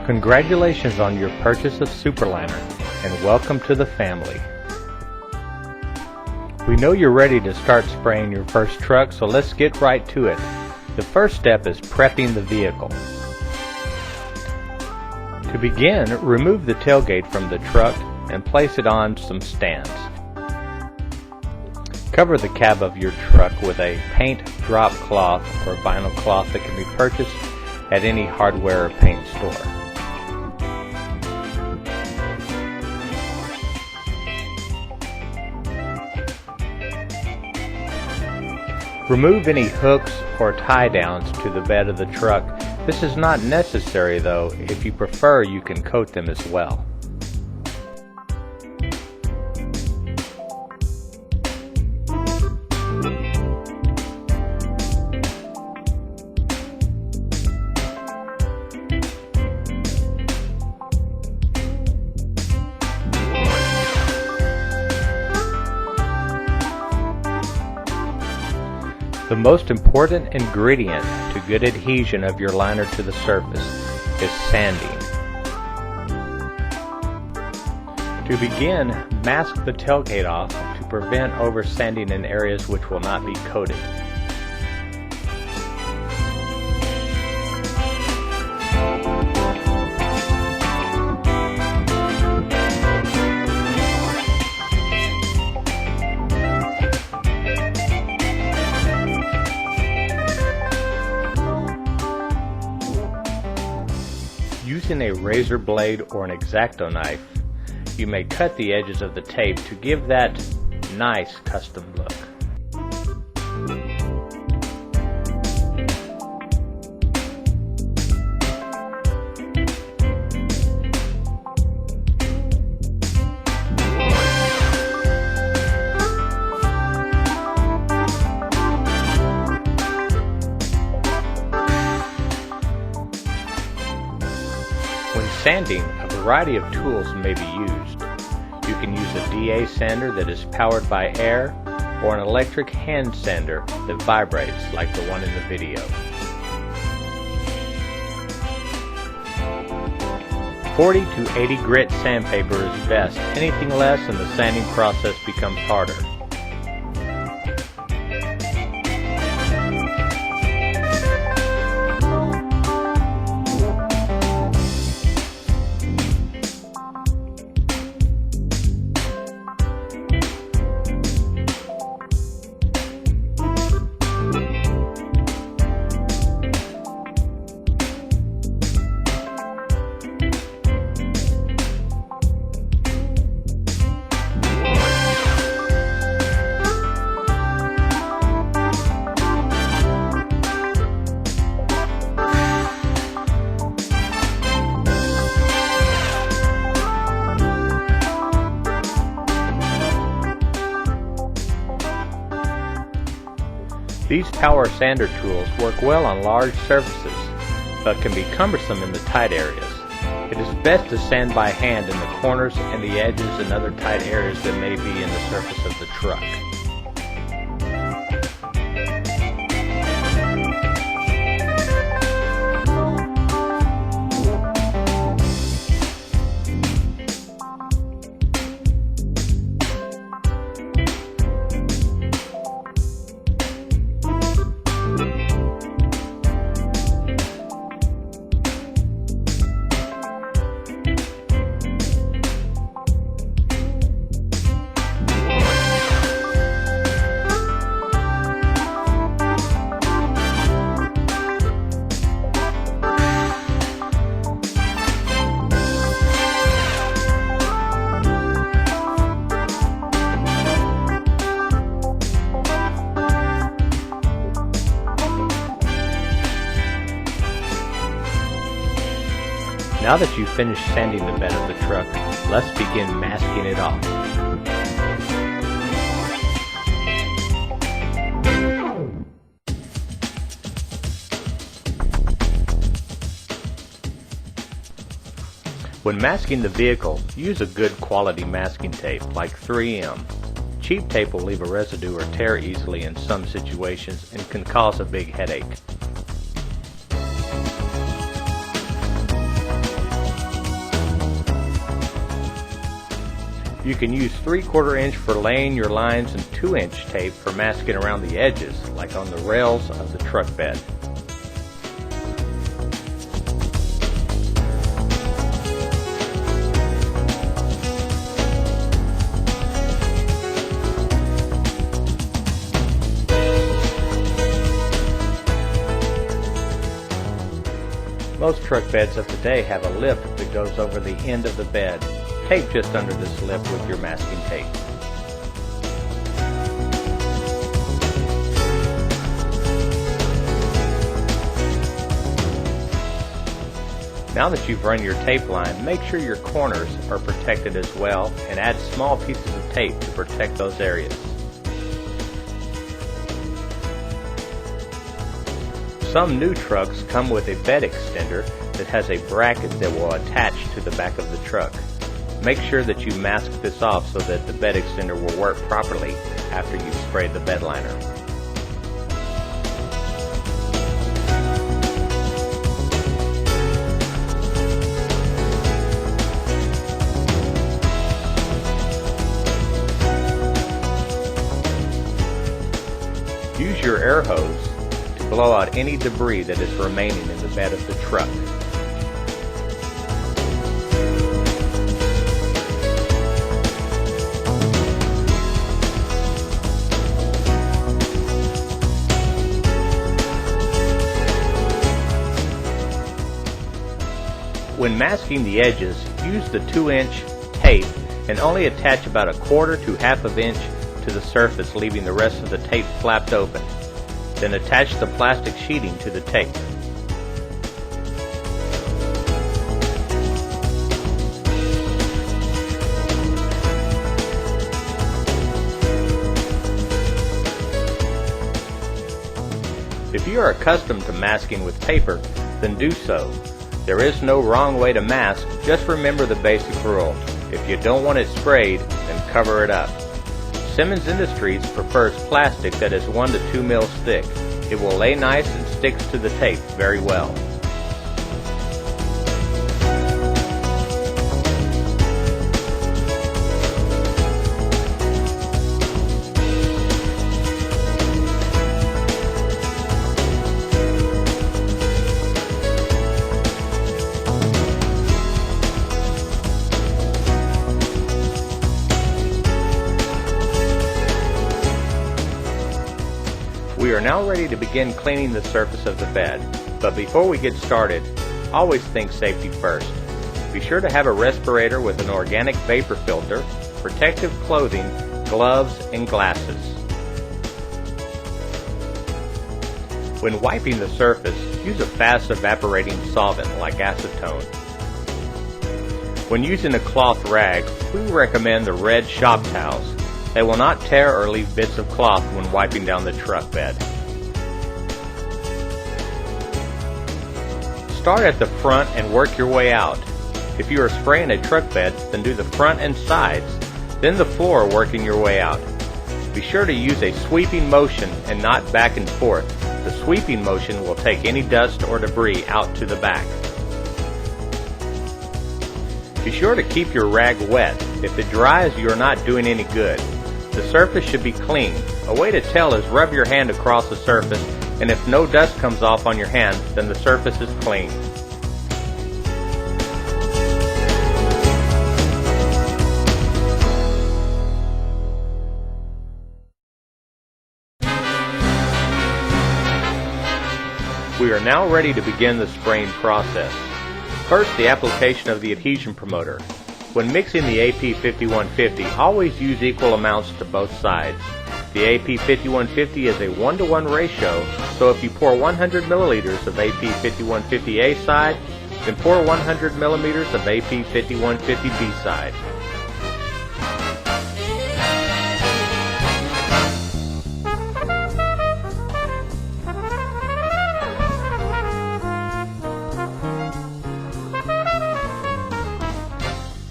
Congratulations on your purchase of Superliner, and welcome to the family. We know you're ready to start spraying your first truck, so let's get right to it. The first step is prepping the vehicle. To begin, remove the tailgate from the truck and place it on some stands. Cover the cab of your truck with a paint drop cloth or vinyl cloth that can be purchased at any hardware or paint store. Remove any hooks or tie downs to the bed of the truck. This is not necessary though. If you prefer, you can coat them as well. The most important ingredient to good adhesion of your liner to the surface is sanding. To begin, mask the tailgate off to prevent over-sanding in areas which will not be coated. Using a razor blade or an X-Acto knife, you may cut the edges of the tape to give that nice custom look. When sanding, a variety of tools may be used. You can use a DA sander that is powered by air or an electric hand sander that vibrates like the one in the video. 40 to 80 grit sandpaper is best. Anything less and the sanding process becomes harder. These power sander tools work well on large surfaces, but can be cumbersome in the tight areas. It is best to sand by hand in the corners and the edges and other tight areas that may be in the surface of the truck. Now that you've finished sanding the bed of the truck, let's begin masking it off. When masking the vehicle, use a good quality masking tape like 3M. Cheap tape will leave a residue or tear easily in some situations and can cause a big headache. You can use 3/4 inch for laying your lines and 2-inch tape for masking around the edges, like on the rails of the truck bed. Most truck beds of today have a lip that goes over the end of the bed. Tape just under this lip with your masking tape. Now that you've run your tape line, make sure your corners are protected as well, and add small pieces of tape to protect those areas. Some new trucks come with a bed extender that has a bracket that will attach to the back of the truck. Make sure that you mask this off so that the bed extender will work properly after you've sprayed the bed liner. Use your air hose to blow out any debris that is remaining in the bed of the truck. When masking the edges, use the 2-inch tape and only attach about 1/4 to 1/2 inch to the surface, leaving the rest of the tape flapped open. Then attach the plastic sheeting to the tape. If you are accustomed to masking with paper, then do so. There is no wrong way to mask, just remember the basic rule. If you don't want it sprayed, then cover it up. Simmons Industries prefers plastic that is 1 to 2 mils thick. It will lay nice and sticks to the tape very well. We are now ready to begin cleaning the surface of the bed, but before we get started, always think safety first. Be sure to have a respirator with an organic vapor filter, protective clothing, gloves, and glasses. When wiping the surface, use a fast evaporating solvent like acetone. When using a cloth rag, we recommend the red shop towels. They will not tear or leave bits of cloth when wiping down the truck bed. Start at the front and work your way out. If you are spraying a truck bed, then do the front and sides, then the floor working your way out. Be sure to use a sweeping motion and not back and forth. The sweeping motion will take any dust or debris out to the back. Be sure to keep your rag wet. If it dries, you are not doing any good. The surface should be clean. A way to tell is rub your hand across the surface, and if no dust comes off on your hand, then the surface is clean. We are now ready to begin the spraying process. First, the application of the adhesion promoter. When mixing the AP5150, always use equal amounts to both sides. The AP5150 is a 1-to-1 ratio, so if you pour 100 milliliters of AP5150A side, then pour 100 milliliters of AP5150B side.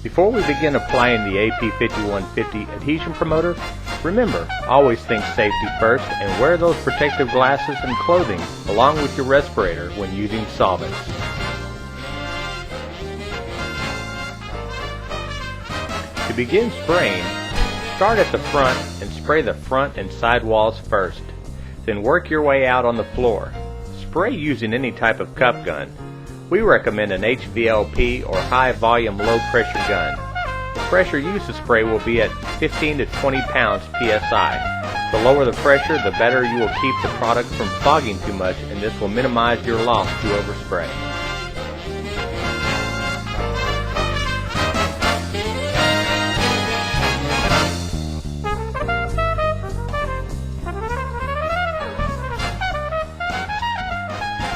Before we begin applying the AP5150 adhesion promoter, remember, always think safety first and wear those protective glasses and clothing along with your respirator when using solvents. To begin spraying, start at the front and spray the front and side walls first. Then work your way out on the floor. Spray using any type of cup gun. We recommend an HVLP or high volume low pressure gun. The pressure used to spray will be at 15 to 20 pounds PSI. The lower the pressure, the better you will keep the product from fogging too much, and this will minimize your loss to overspray.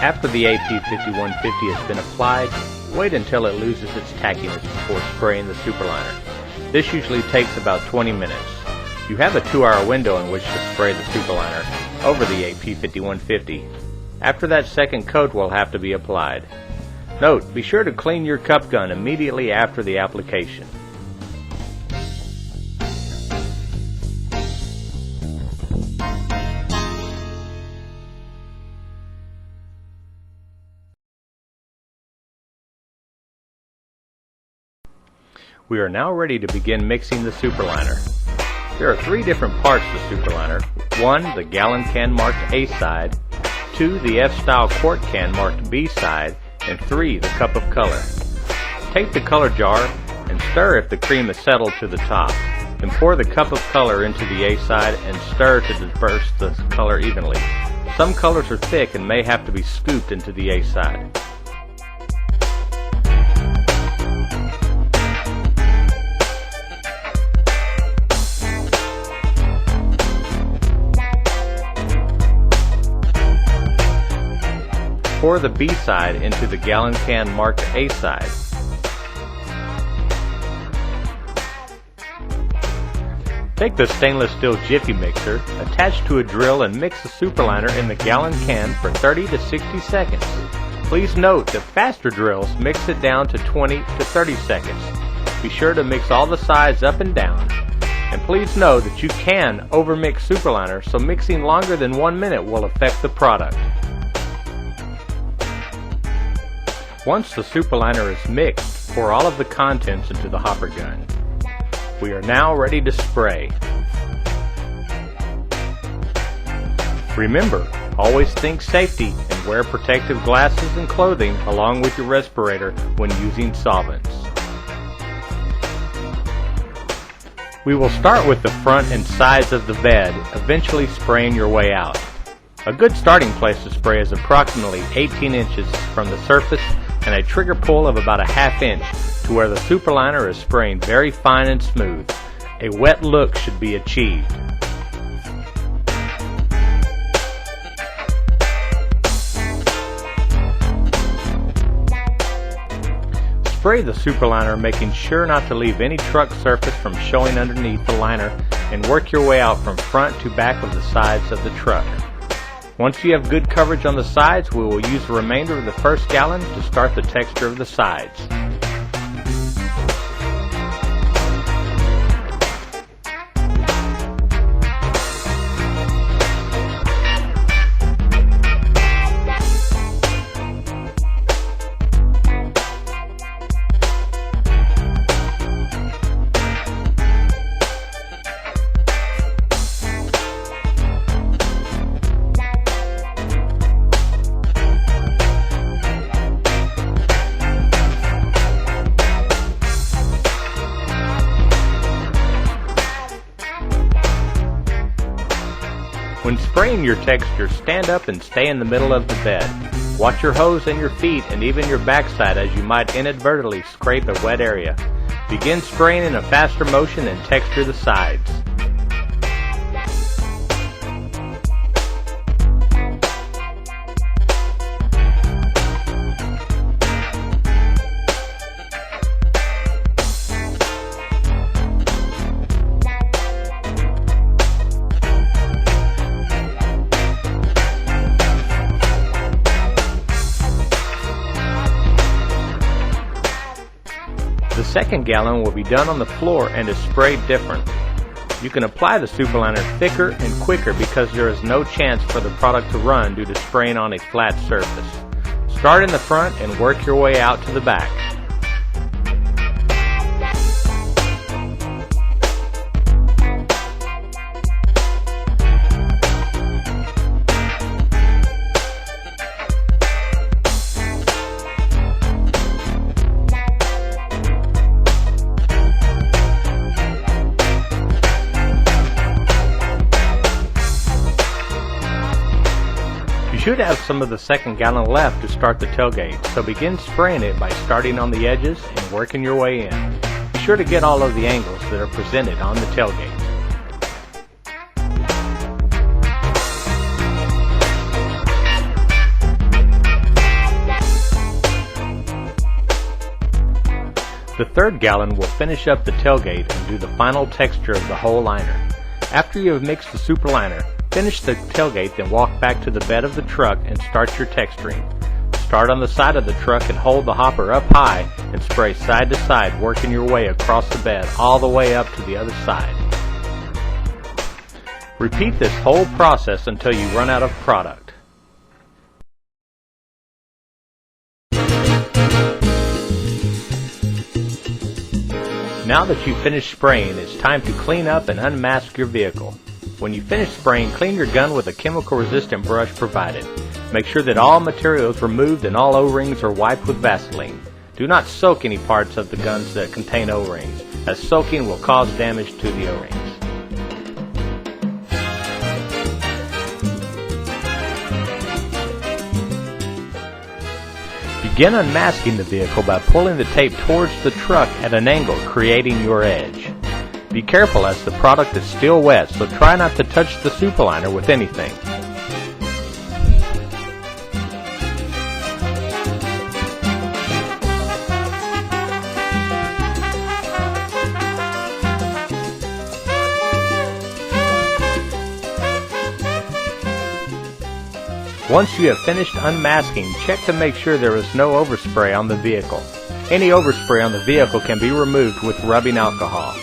After the AP5150 has been applied, wait until it loses its tackiness before spraying the Superliner. This usually takes about 20 minutes. You have a 2-hour window in which to spray the Superliner over the AP5150. After that, second coat will have to be applied. Note, be sure to clean your cup gun immediately after the application. We are now ready to begin mixing the Superliner. There are 3 different parts to Superliner. 1, the gallon can marked A side, 2, the F-style quart can marked B side, and 3, the cup of color. Take the color jar and stir if the cream is settled to the top. Then pour the cup of color into the A side and stir to disperse the color evenly. Some colors are thick and may have to be scooped into the A side. Pour the B side into the gallon can marked A side. Take the stainless steel Jiffy mixer attached to a drill and mix the Superliner in the gallon can for 30 to 60 seconds. Please note that faster drills mix it down to 20 to 30 seconds. Be sure to mix all the sides up and down. And please know that you can overmix Superliner, so mixing longer than 1 minute will affect the product. Once the Superliner is mixed, pour all of the contents into the hopper gun. We are now ready to spray. Remember, always think safety and wear protective glasses and clothing along with your respirator when using solvents. We will start with the front and sides of the bed, eventually spraying your way out. A good starting place to spray is approximately 18 inches from the surface and a trigger pull of about a ½ inch to where the Superliner is spraying very fine and smooth. A wet look should be achieved. Spray the Superliner, making sure not to leave any truck surface from showing underneath the liner, and work your way out from front to back of the sides of the truck. Once you have good coverage on the sides, we will use the remainder of the first gallon to start the texture of the sides. When spraying your texture, stand up and stay in the middle of the bed. Watch your hose and your feet and even your backside, as you might inadvertently scrape a wet area. Begin spraying in a faster motion and texture the sides. The second gallon will be done on the floor and is sprayed different. You can apply the Superliner thicker and quicker because there is no chance for the product to run due to spraying on a flat surface. Start in the front and work your way out to the back. You should have some of the second gallon left to start the tailgate, so begin spraying it by starting on the edges and working your way in. Be sure to get all of the angles that are presented on the tailgate. The third gallon will finish up the tailgate and do the final texture of the whole liner. After you have mixed the Superliner, finish the tailgate, then walk back to the bed of the truck and start your texturing. Start on the side of the truck and hold the hopper up high and spray side to side, working your way across the bed all the way up to the other side. Repeat this whole process until you run out of product. Now that you've finished spraying, it's time to clean up and unmask your vehicle. When you finish spraying, clean your gun with a chemical-resistant brush provided. Make sure that all material is removed and all O-rings are wiped with Vaseline. Do not soak any parts of the guns that contain O-rings, as soaking will cause damage to the O-rings. Begin unmasking the vehicle by pulling the tape towards the truck at an angle, creating your edge. Be careful as the product is still wet, so try not to touch the Superliner with anything. Once you have finished unmasking, check to make sure there is no overspray on the vehicle. Any overspray on the vehicle can be removed with rubbing alcohol.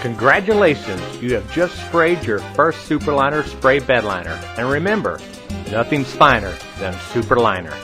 Congratulations, you have just sprayed your first Superliner spray bed liner. And remember, nothing's finer than Superliner.